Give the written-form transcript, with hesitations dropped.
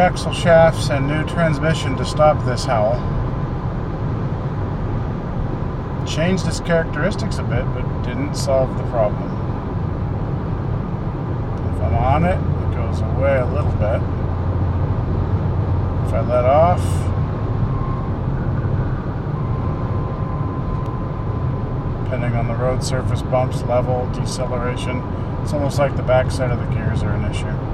axle shafts and new transmission to stop this howl. Changed its characteristics a bit, but didn't solve the problem. If I'm on it, it goes away a little bit. If I let off, depending on the road surface, bumps, level, deceleration, it's almost like the backside of the gears are an issue.